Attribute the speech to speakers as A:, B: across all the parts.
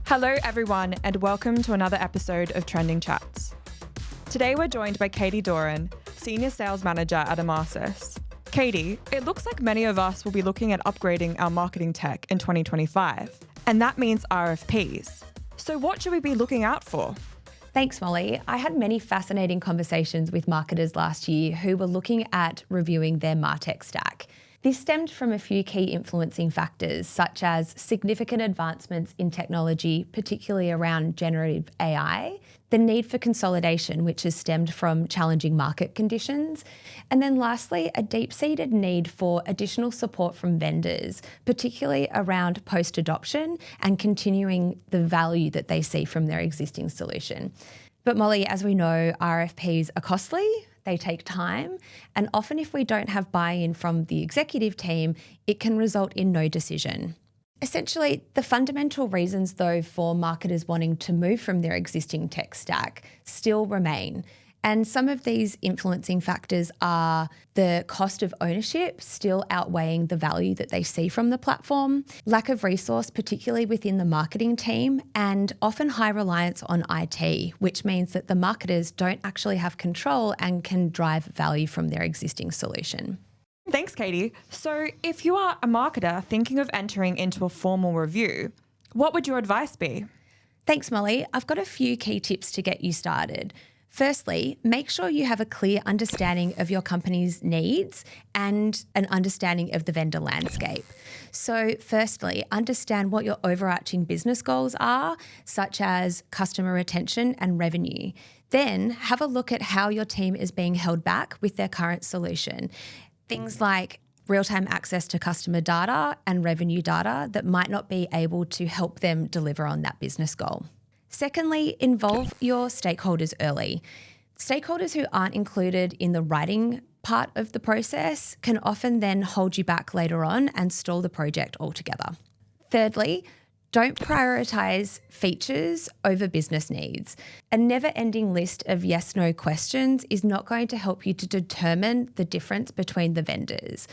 A: Hello everyone and welcome to another episode of Trending Chats. Today we're joined by Katy Doran, Senior Sales Manager at Emarsys. Katy, it looks like many of us will be looking at upgrading our marketing tech in 2025, and that means RFPs. So what should we be looking out for?
B: Thanks, Molly. I had many fascinating conversations with marketers last year who were looking at reviewing their MarTech stack. This stemmed from a few key influencing factors, such as significant advancements in technology, particularly around generative AI, the need for consolidation, which has stemmed from challenging market conditions, and then lastly, a deep-seated need for additional support from vendors, particularly around post-adoption and continuing the value that they see from their existing solution. But Molly, as we know, RFPs are costly, they take time, and often if we don't have buy-in from the executive team, it can result in no decision. Essentially, the fundamental reasons though for marketers wanting to move from their existing tech stack still remain. And some of these influencing factors are the cost of ownership still outweighing the value that they see from the platform, lack of resource, particularly within the marketing team, and often high reliance on IT, which means that the marketers don't actually have control and can drive value from their existing solution.
A: Thanks, Katy. So if you are a marketer thinking of entering into a formal review, what would your advice be?
B: Thanks, Molly. I've got a few key tips to get you started. Firstly, make sure you have a clear understanding of your company's needs and an understanding of the vendor landscape. So firstly, understand what your overarching business goals are, such as customer retention and revenue. Then have a look at how your team is being held back with their current solution. Things like real-time access to customer data and revenue data that might not be able to help them deliver on that business goal. Secondly, involve your stakeholders early. Stakeholders who aren't included in the writing part of the process can often then hold you back later on and stall the project altogether. Thirdly, don't prioritise features over business needs. A never-ending list of yes/no questions is not going to help you to determine the difference between the vendors.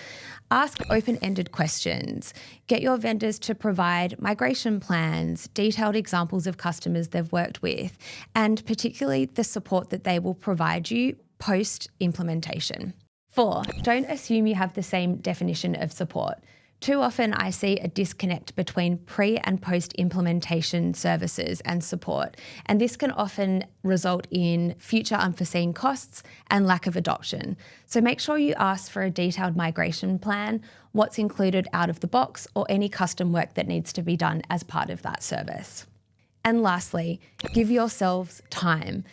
B: Ask open-ended questions. Get your vendors to provide migration plans, detailed examples of customers they've worked with, and particularly the support that they will provide you post-implementation. 4, don't assume you have the same definition of support. Too often I see a disconnect between pre- and post-implementation services and support, and this can often result in future unforeseen costs and lack of adoption. So make sure you ask for a detailed migration plan, what's included out of the box, or any custom work that needs to be done as part of that service. And lastly, give yourselves time.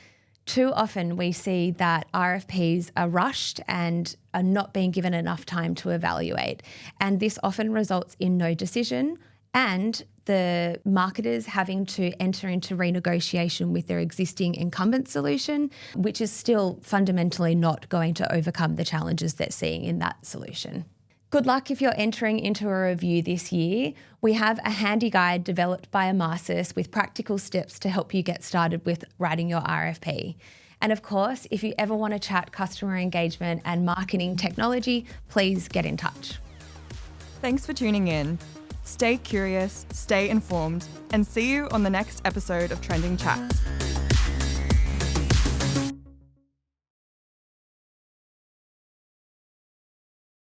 B: Too often we see that RFPs are rushed and are not being given enough time to evaluate. And this often results in no decision and the marketers having to enter into renegotiation with their existing incumbent solution, which is still fundamentally not going to overcome the challenges they're seeing in that solution. Good luck if you're entering into a review this year. We have a handy guide developed by Emarsys with practical steps to help you get started with writing your RFP. And of course, if you ever want to chat customer engagement and marketing technology, please get in touch.
A: Thanks for tuning in. Stay curious, stay informed, and see you on the next episode of Trending Chats.